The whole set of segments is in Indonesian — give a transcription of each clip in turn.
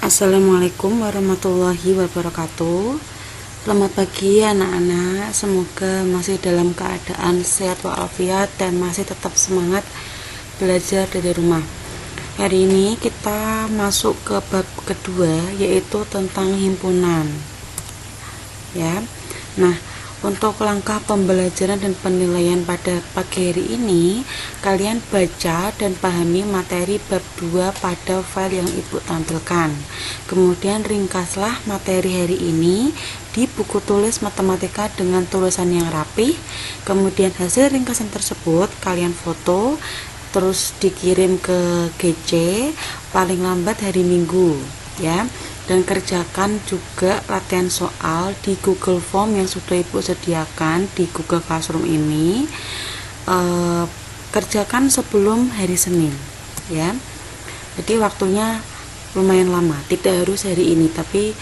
Assalamualaikum warahmatullahi wabarakatuh. Selamat pagi anak-anak, semoga masih dalam keadaan sehat walafiat dan masih tetap semangat belajar dari rumah. Hari ini kita masuk ke bab kedua, yaitu tentang himpunan. Ya. Nah, untuk langkah pembelajaran dan penilaian pada pagi hari ini, kalian baca dan pahami materi bab 2 pada file yang Ibu tampilkan. Kemudian ringkaslah materi hari ini di buku tulis matematika dengan tulisan yang rapih. Kemudian hasil ringkasan tersebut kalian foto, terus dikirim ke GC paling lambat hari Minggu, ya. Dan kerjakan juga latihan soal di Google Form yang sudah Ibu sediakan di Google Classroom ini. Kerjakan sebelum hari Senin, ya. Jadi waktunya lumayan lama, tidak harus hari ini, tapi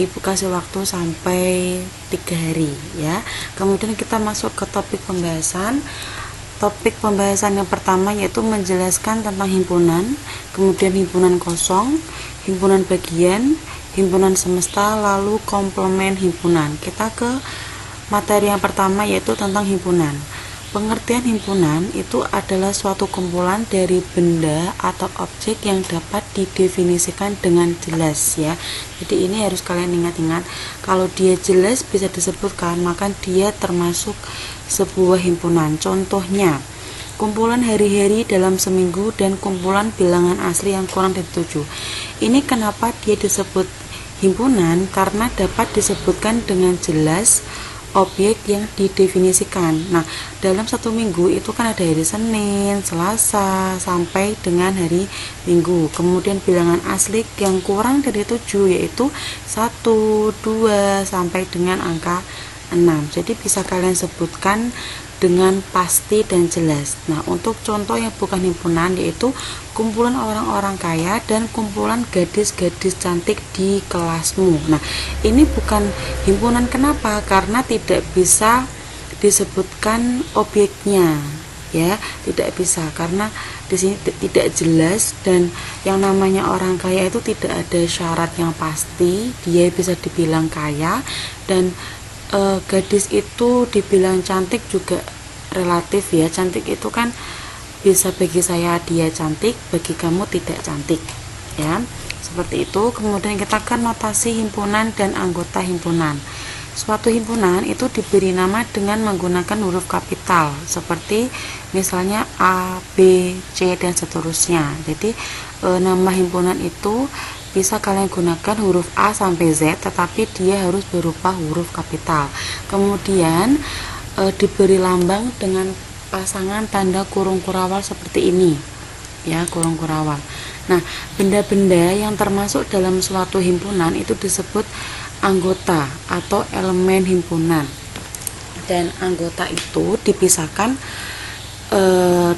Ibu kasih waktu sampai 3 hari, ya. Kemudian kita masuk ke topik pembahasan. Topik pembahasan yang pertama yaitu menjelaskan tentang himpunan, kemudian himpunan kosong, himpunan bagian, himpunan semesta, lalu komplement himpunan. Kita ke materi yang pertama yaitu tentang himpunan. Pengertian himpunan itu adalah suatu kumpulan dari benda atau objek yang dapat didefinisikan dengan jelas, ya. Jadi ini harus kalian ingat-ingat, kalau dia jelas bisa disebutkan, maka dia termasuk sebuah himpunan. Contohnya, kumpulan hari-hari dalam seminggu dan kumpulan bilangan asli yang kurang dari 7. Ini kenapa dia disebut himpunan? Karena dapat disebutkan dengan jelas objek yang didefinisikan. Nah, dalam satu minggu itu kan ada hari Senin, Selasa, sampai dengan hari Minggu. Kemudian bilangan asli yang kurang dari 7 yaitu 1, 2, sampai dengan angka 6. Jadi bisa kalian sebutkan dengan pasti dan jelas. Nah, untuk contoh yang bukan himpunan yaitu kumpulan orang-orang kaya dan kumpulan gadis-gadis cantik di kelasmu. Nah, ini bukan himpunan. Kenapa? Karena tidak bisa disebutkan objeknya, ya, tidak bisa karena di sini tidak jelas, dan yang namanya orang kaya itu tidak ada syarat yang pasti dia bisa dibilang kaya, dan gadis itu dibilang cantik juga relatif, ya. Cantik itu kan bisa bagi saya dia cantik, bagi kamu tidak cantik, ya, seperti itu. Kemudian kita ke notasi himpunan dan anggota himpunan. Suatu himpunan itu diberi nama dengan menggunakan huruf kapital seperti misalnya A, B, C, dan seterusnya. Jadi nama himpunan itu bisa kalian gunakan huruf A sampai Z, tetapi dia harus berupa huruf kapital. Kemudian diberi lambang dengan pasangan tanda kurung kurawal seperti ini, ya, kurung kurawal. Nah, benda-benda yang termasuk dalam suatu himpunan itu disebut anggota atau elemen himpunan, dan anggota itu dipisahkan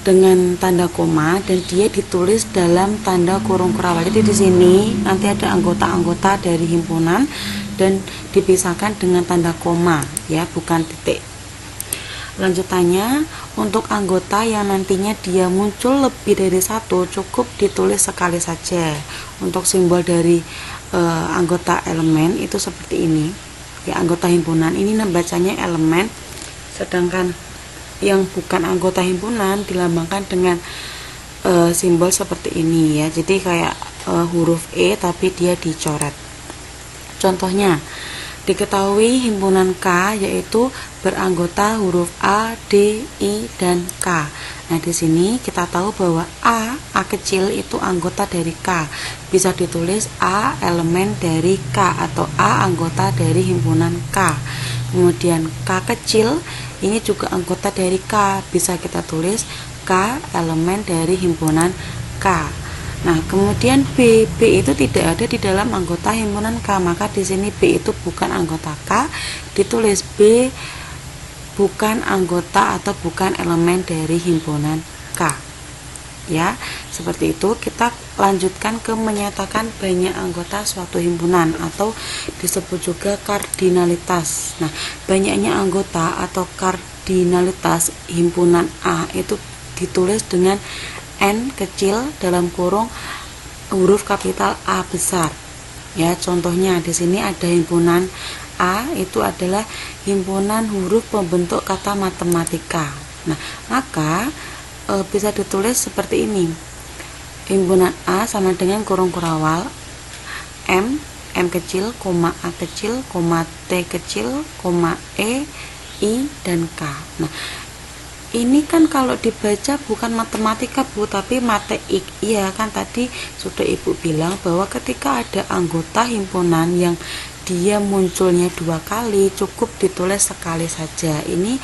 dengan tanda koma dan dia ditulis dalam tanda kurung kurawal. Jadi di sini nanti ada anggota-anggota dari himpunan dan dipisahkan dengan tanda koma, ya, bukan titik. Lanjutannya, untuk anggota yang nantinya dia muncul lebih dari satu cukup ditulis sekali saja. Untuk simbol dari anggota elemen itu seperti ini, ya, anggota himpunan ini bacanya elemen, sedangkan yang bukan anggota himpunan dilambangkan dengan simbol seperti ini, ya. Jadi kayak huruf E tapi dia dicoret. Contohnya, diketahui himpunan K yaitu beranggota huruf A, D, I, dan K. Nah, di sini kita tahu bahwa A kecil itu anggota dari K. Bisa ditulis A elemen dari K atau A anggota dari himpunan K. Kemudian K kecil ini juga anggota dari K. Bisa kita tulis K elemen dari himpunan K. Nah, kemudian B itu tidak ada di dalam anggota himpunan K, maka di sini B itu bukan anggota K, ditulis B bukan anggota atau bukan elemen dari himpunan K, ya. Seperti itu. Kita lanjutkan ke menyatakan banyak anggota suatu himpunan atau disebut juga kardinalitas. Nah, banyaknya anggota atau kardinalitas himpunan A itu ditulis dengan N kecil dalam kurung huruf kapital A besar. Ya, contohnya di sini ada himpunan A, itu adalah himpunan huruf pembentuk kata matematika. Nah, maka bisa ditulis seperti ini. Himpunan A sama dengan kurung kurawal M kecil, koma A kecil, koma T kecil, koma E, I, dan K. Nah, ini kan kalau dibaca bukan matematika Bu, tapi mateik. Iya kan, tadi sudah Ibu bilang bahwa ketika ada anggota himpunan yang dia munculnya 2 kali, cukup ditulis sekali saja. Ini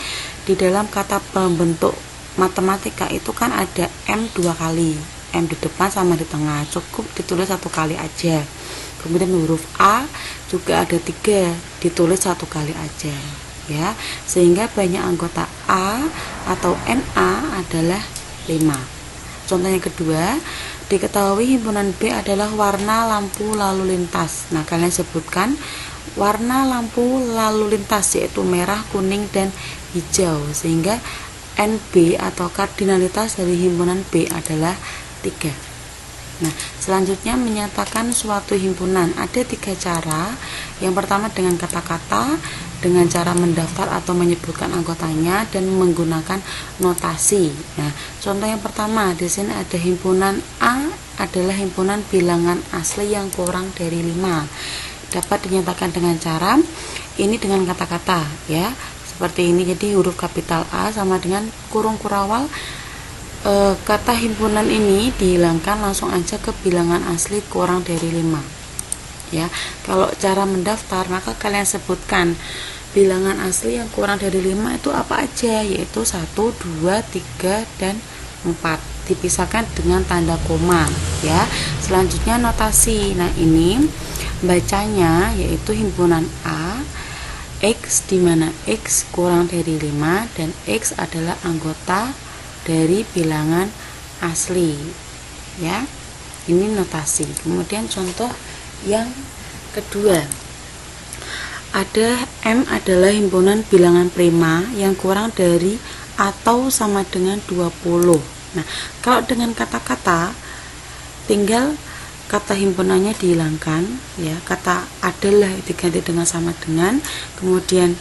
di dalam kata pembentuk matematika itu kan ada M 2 kali, M di depan sama di tengah, cukup ditulis 1 kali aja. Kemudian huruf A juga ada 3, ditulis 1 kali aja, ya, sehingga banyak anggota A atau NA adalah 5. Contoh yang kedua, diketahui himpunan B adalah warna lampu lalu lintas. Nah, kalian sebutkan warna lampu lalu lintas, yaitu merah, kuning, dan hijau, sehingga NB atau kardinalitas dari himpunan B adalah 3. Nah, selanjutnya menyatakan suatu himpunan. Ada 3 cara. Yang pertama dengan kata-kata, dengan cara mendaftar atau menyebutkan anggotanya, dan menggunakan notasi. Nah, contoh yang pertama di sini ada himpunan A adalah himpunan bilangan asli yang kurang dari 5. Dapat dinyatakan dengan cara ini dengan kata-kata, ya. Seperti ini. Jadi huruf kapital A sama dengan kurung kurawal. Kata himpunan ini dihilangkan, langsung aja ke bilangan asli kurang dari 5. Ya, kalau cara mendaftar maka kalian sebutkan bilangan asli yang kurang dari 5 itu apa aja, yaitu 1, 2, 3, dan 4. Dipisahkan dengan tanda koma, ya. Selanjutnya notasi. Nah, ini bacanya yaitu himpunan A X, di mana X kurang dari 5 dan X adalah anggota dari bilangan asli, ya. Ini notasi. Kemudian contoh yang kedua, ada M adalah himpunan bilangan prima yang kurang dari atau sama dengan 20. Nah, kalau dengan kata-kata tinggal kata himpunannya dihilangkan, ya. Kata adalah diganti dengan sama dengan, kemudian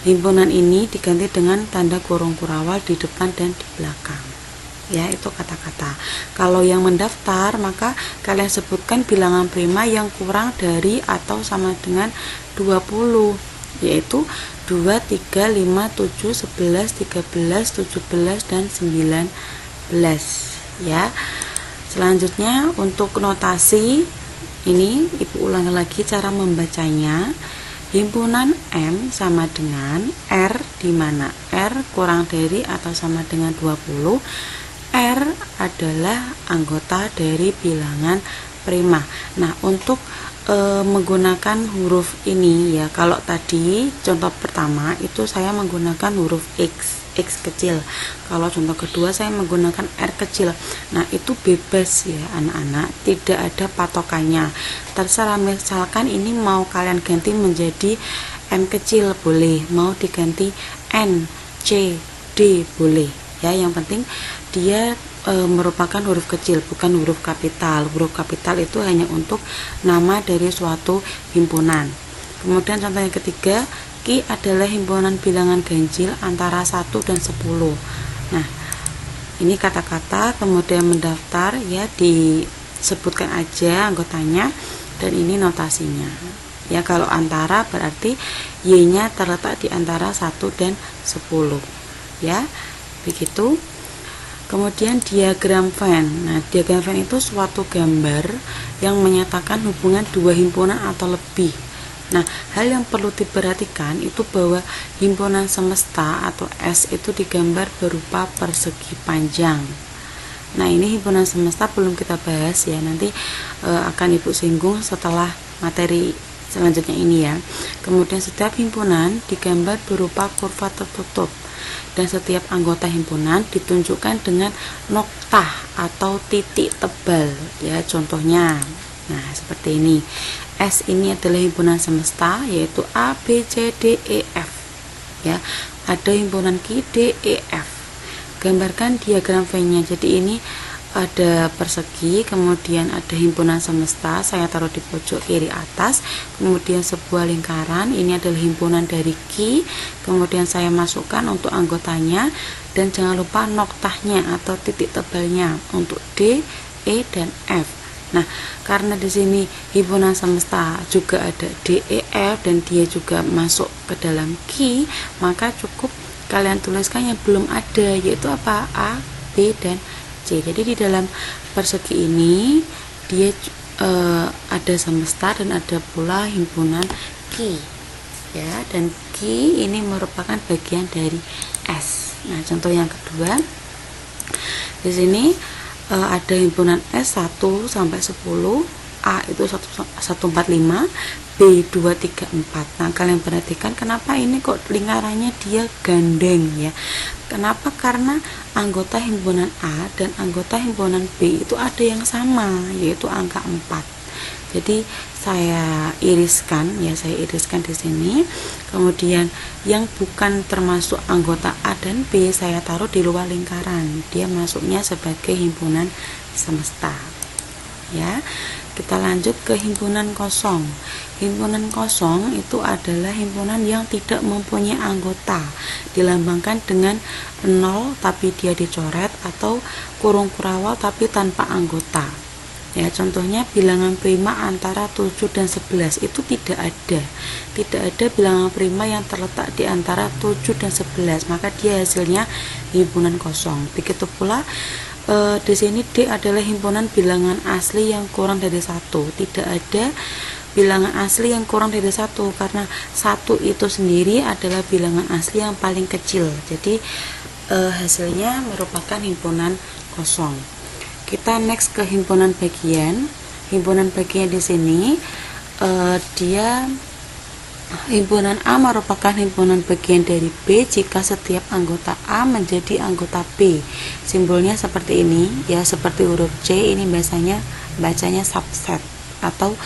himpunan ini diganti dengan tanda kurung kurawal di depan dan di belakang, ya. Itu kata-kata. Kalau yang mendaftar maka kalian sebutkan bilangan prima yang kurang dari atau sama dengan 20, yaitu 2, 3, 5, 7, 11, 13, 17, dan 19, ya. Selanjutnya untuk notasi ini Ibu ulangi lagi cara membacanya. Himpunan M sama dengan R, di mana R kurang dari atau sama dengan 20. R adalah anggota dari bilangan prima. Nah, untuk menggunakan huruf ini, ya, kalau tadi contoh pertama itu saya menggunakan huruf X kecil. Kalau contoh kedua saya menggunakan R kecil. Nah, itu bebas, ya anak-anak, tidak ada patokannya. Terserah, misalkan ini mau kalian ganti menjadi M kecil boleh, mau diganti N, C, D boleh, ya. Yang penting dia merupakan huruf kecil, bukan huruf kapital. Huruf kapital itu hanya untuk nama dari suatu himpunan. Kemudian contoh yang ketiga, Q adalah himpunan bilangan ganjil antara 1 dan 10. Nah, ini kata-kata, kemudian mendaftar, ya, disebutkan aja anggotanya, dan ini notasinya. Ya, kalau antara berarti Y-nya terletak di antara 1 dan 10. Ya, begitu. Kemudian diagram Venn. Nah, diagram Venn itu suatu gambar yang menyatakan hubungan 2 himpunan atau lebih. Nah, hal yang perlu diperhatikan itu bahwa himpunan semesta atau S itu digambar berupa persegi panjang. Nah, ini himpunan semesta belum kita bahas, ya, nanti akan Ibu singgung setelah materi selanjutnya ini, ya. Kemudian setiap himpunan digambar berupa kurva tertutup, dan setiap anggota himpunan ditunjukkan dengan noktah atau titik tebal, ya. Contohnya, nah, seperti ini. S ini adalah himpunan semesta, yaitu A, B, C, D, E, F, ya. Ada himpunan Q, D, E, F. Gambarkan diagram Venn-nya. Jadi ini ada persegi, kemudian ada himpunan semesta, saya taruh di pojok kiri atas, kemudian sebuah lingkaran, ini adalah himpunan dari Q, kemudian saya masukkan untuk anggotanya, dan jangan lupa noktahnya atau titik tebalnya untuk D, E, dan F. Nah, karena di sini himpunan semesta juga ada D, E, F, dan dia juga masuk ke dalam Q, maka cukup kalian tuliskan yang belum ada, yaitu apa? A, B, dan C. Jadi di dalam persegi ini dia ada semesta dan ada pula himpunan Q, ya, dan Q ini merupakan bagian dari S. Nah, contoh yang kedua, di sini ada himpunan S 1 sampai 10, A itu 145, B 234. Nah, kalian perhatikan kenapa ini kok lingkarannya dia gandeng, ya. Kenapa? Karena anggota himpunan A dan anggota himpunan B itu ada yang sama, yaitu angka 4. Jadi saya iriskan, ya, saya iriskan di sini. Kemudian yang bukan termasuk anggota A dan B saya taruh di luar lingkaran. Dia masuknya sebagai himpunan semesta. Ya. Kita lanjut ke himpunan kosong. Himpunan kosong itu adalah himpunan yang tidak mempunyai anggota, dilambangkan dengan 0 tapi dia dicoret, atau kurung kurawal tapi tanpa anggota. Ya, contohnya bilangan prima antara 7 dan 11 itu tidak ada. Tidak ada bilangan prima yang terletak di antara 7 dan 11, maka dia hasilnya himpunan kosong. Begitu pula di sini D adalah himpunan bilangan asli yang kurang dari 1. Tidak ada bilangan asli yang kurang dari 1, karena 1 itu sendiri adalah bilangan asli yang paling kecil. Jadi hasilnya merupakan himpunan kosong. Kita next ke himpunan bagian. Himpunan bagian di sini dia himpunan A merupakan himpunan bagian dari B jika setiap anggota A menjadi anggota B. Simbolnya seperti ini, ya, seperti huruf C. Ini biasanya bacanya subset atau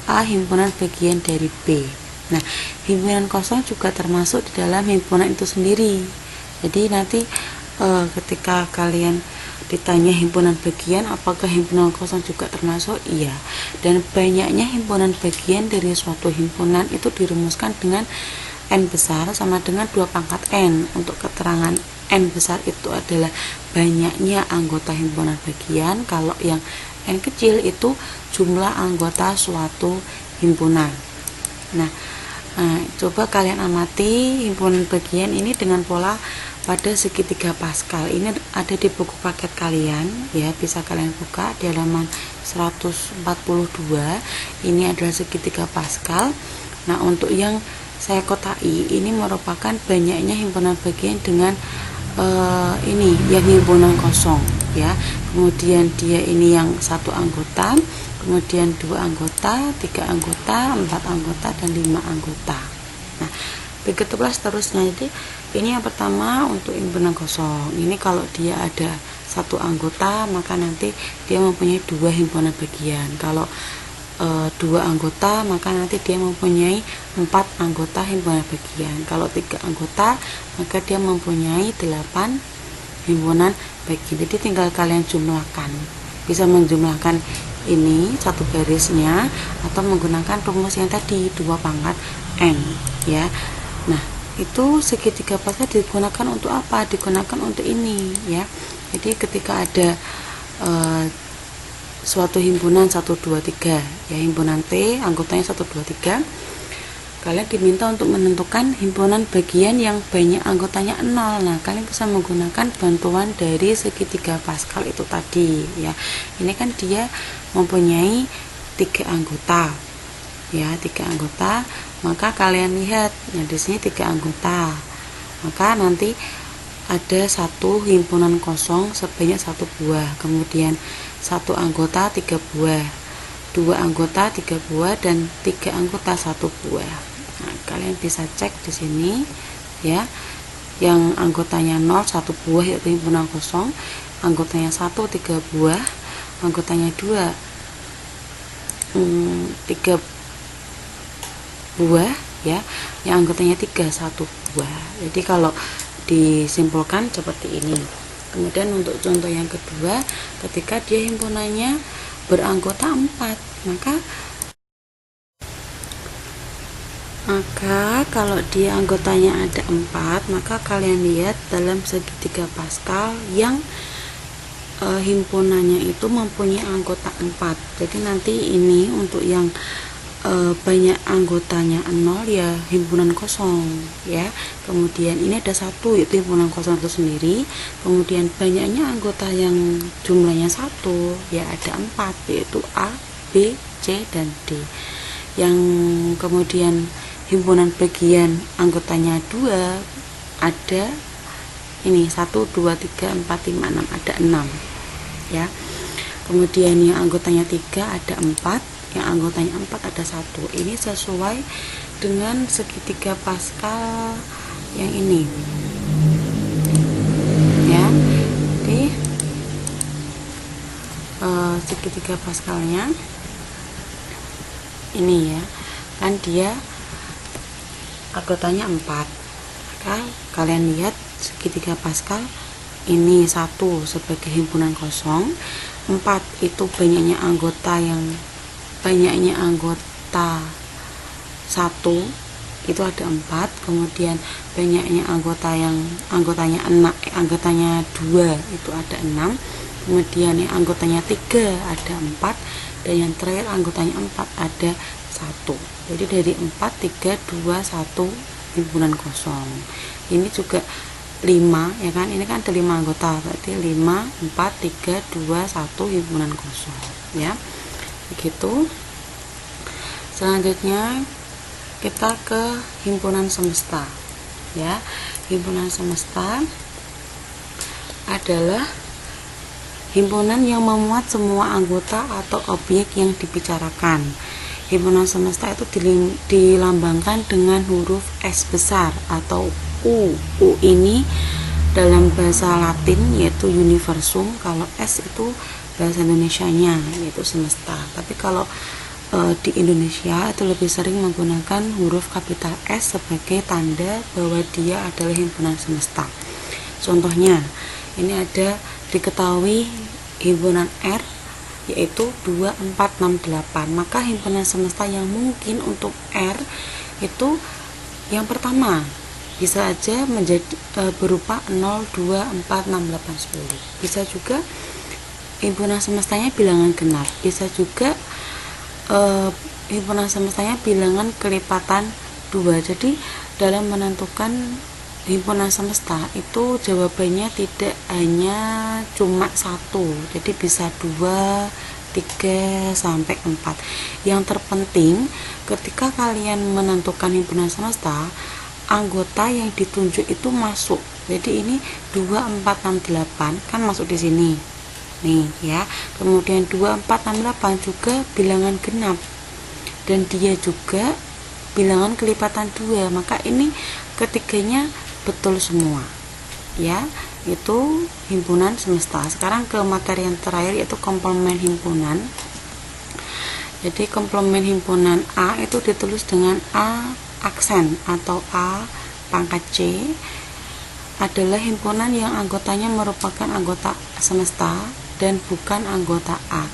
A himpunan bagian dari B. Nah, himpunan kosong juga termasuk di dalam himpunan itu sendiri. Jadi nanti ketika kalian ditanya himpunan bagian apakah himpunan kosong juga termasuk, iya. Dan banyaknya himpunan bagian dari suatu himpunan itu dirumuskan dengan N besar sama dengan 2 pangkat N. Untuk keterangan N besar itu adalah banyaknya anggota himpunan bagian, kalau yang N kecil itu jumlah anggota suatu himpunan. Nah, coba kalian amati himpunan bagian ini dengan pola pada segitiga Pascal. Ini ada di buku paket kalian, ya, bisa kalian buka di halaman 142. Ini adalah segitiga Pascal. Nah, untuk yang saya kotai ini merupakan banyaknya himpunan bagian dengan ini yang himpunan kosong, ya. Kemudian dia ini yang 1 anggota, kemudian 2 anggota, 3 anggota, 4 anggota, dan 5 anggota. Nah, begitulah seterusnya. Jadi ini yang pertama untuk himpunan kosong. Ini kalau dia ada 1 anggota, maka nanti dia mempunyai 2 himpunan bagian. Kalau 2 anggota, maka nanti dia mempunyai 4 anggota himpunan bagian. Kalau 3 anggota, maka dia mempunyai 8 himpunan bagian. Jadi tinggal kalian jumlahkan. Bisa menjumlahkan ini satu garisnya atau menggunakan rumus yang tadi 2 pangkat N, ya. Nah, itu segitiga Pascal digunakan untuk apa? Digunakan untuk ini, ya. Jadi ketika ada suatu himpunan 1, 2, 3, ya, himpunan T anggotanya 1, 2, 3, kalian diminta untuk menentukan himpunan bagian yang banyak anggotanya 0. Nah, kalian bisa menggunakan bantuan dari segitiga Pascal itu tadi, ya. Ini kan dia mempunyai 3 anggota, ya, 3 anggota, maka kalian lihat, nah di sini 3 anggota, maka nanti ada 1 himpunan kosong sebanyak 1 buah, kemudian 1 anggota 3 buah, 2 anggota 3 buah, dan 3 anggota 1 buah. Nah, kalian bisa cek di sini, ya, yang anggotanya 0 1 buah yaitu himpunan kosong, anggotanya 1 3 buah, anggotanya 2 3 buah, ya, yang anggotanya 3 1 buah. Jadi kalau disimpulkan seperti ini, Kemudian untuk contoh yang kedua, ketika dia himpunannya beranggota 4, maka kalau dia anggotanya ada 4, maka kalian lihat dalam segitiga Pascal yang himpunannya itu mempunyai anggota 4. Jadi nanti ini untuk yang banyak anggotanya 0 ya himpunan kosong ya. Kemudian ini ada 1 yaitu himpunan kosong itu sendiri. Kemudian banyaknya anggota yang jumlahnya 1 ya ada 4 yaitu A, B, C dan D. Yang kemudian himpunan bagian anggotanya 2 ada ini 1, 2, 3, 4, 5, 6 ada 6 ya. Kemudian yang anggotanya 3 ada 4, yang anggotanya 4 ada 1. Ini sesuai dengan segitiga Pascal yang ini ya. Jadi segitiga Pascalnya ini ya, kan dia anggotanya 4, maka kalian lihat segitiga Pascal ini 1 sebagai himpunan kosong, 4 itu banyaknya anggota 1 itu ada 4, kemudian banyaknya anggotanya 2 itu ada 6, kemudian yang anggotanya 3 ada 4, dan yang terakhir anggotanya 4 ada 1. Jadi dari 4, 3, 2, 1 himpunan kosong. Ini juga 5 ya kan, ini kan ada 5 anggota, berarti 5, 4, 3, 2, 1 himpunan kosong ya. Begitu. Selanjutnya kita ke himpunan semesta ya. Himpunan semesta adalah himpunan yang memuat semua anggota atau objek yang dibicarakan. Himpunan semesta itu dilambangkan dengan huruf S besar atau U. U ini dalam bahasa Latin yaitu universum, kalau S itu bahasa Indonesianya yaitu semesta. Tapi kalau di Indonesia itu lebih sering menggunakan huruf kapital S sebagai tanda bahwa dia adalah himpunan semesta. Contohnya, ini ada diketahui himpunan R yaitu 2, 4, 6, 8. Maka himpunan semesta yang mungkin untuk R itu yang pertama bisa aja menjadi berupa 0, 2, 4, 6, 8, 10. Bisa juga himpunan semestanya bilangan genap. Bisa juga himpunan semestanya bilangan kelipatan 2. Jadi dalam menentukan himpunan semesta itu jawabannya tidak hanya cuma 1, jadi bisa 2, 3 sampai 4. Yang terpenting ketika kalian menentukan himpunan semesta, anggota yang ditunjuk itu masuk. Jadi ini 2, 4, 6, 8 kan masuk di sini nih ya. Kemudian 2, 4, 6, 8 juga bilangan genap dan dia juga bilangan kelipatan 2, maka ini ketiganya betul semua ya. Itu himpunan semesta. Sekarang ke materi yang terakhir yaitu komplement himpunan. Jadi komplement himpunan A itu ditulis dengan A aksen atau A pangkat C, adalah himpunan yang anggotanya merupakan anggota semesta dan bukan anggota A.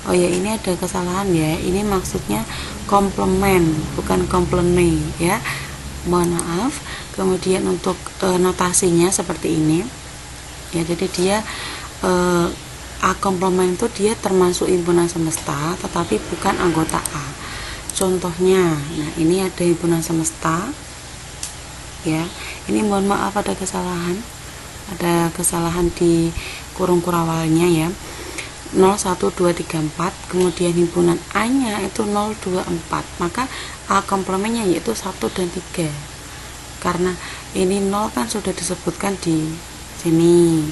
Oh ya, ini ada kesalahan ya, ini maksudnya komplement bukan komplement ya, mohon maaf. Kemudian untuk notasinya seperti ini ya, jadi dia A komplement itu dia termasuk himpunan semesta tetapi bukan anggota A. Contohnya, nah ini ada himpunan semesta ya, ini mohon maaf ada kesalahan di kurung kurawalnya ya, 0, 1, 2, 3, 4, kemudian himpunan A nya itu 0, 2, 4, maka A komplementnya yaitu 1 dan 3. Karena ini 0 kan sudah disebutkan di sini,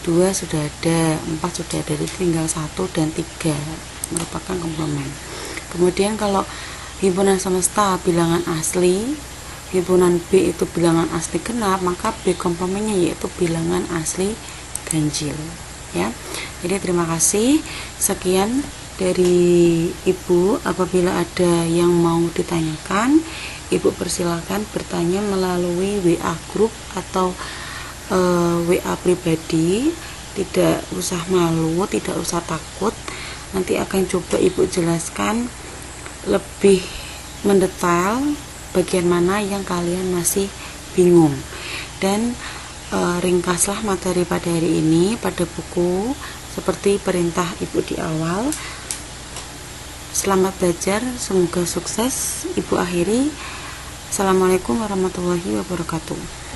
2 sudah ada, 4 sudah ada, jadi tinggal 1 dan 3 merupakan komplement. Kemudian kalau himpunan semesta bilangan asli, himpunan B itu bilangan asli genap, maka B komplementnya yaitu bilangan asli ganjil ya. Jadi terima kasih, sekian dari Ibu. Apabila ada yang mau ditanyakan, Ibu persilakan bertanya melalui WA grup atau WA pribadi, tidak usah malu, tidak usah takut. Nanti akan coba Ibu jelaskan lebih mendetail bagian mana yang kalian masih bingung. Dan ringkaslah materi pada hari ini pada buku seperti perintah Ibu di awal. Selamat belajar, semoga sukses. Ibu akhiri. Assalamualaikum warahmatullahi wabarakatuh.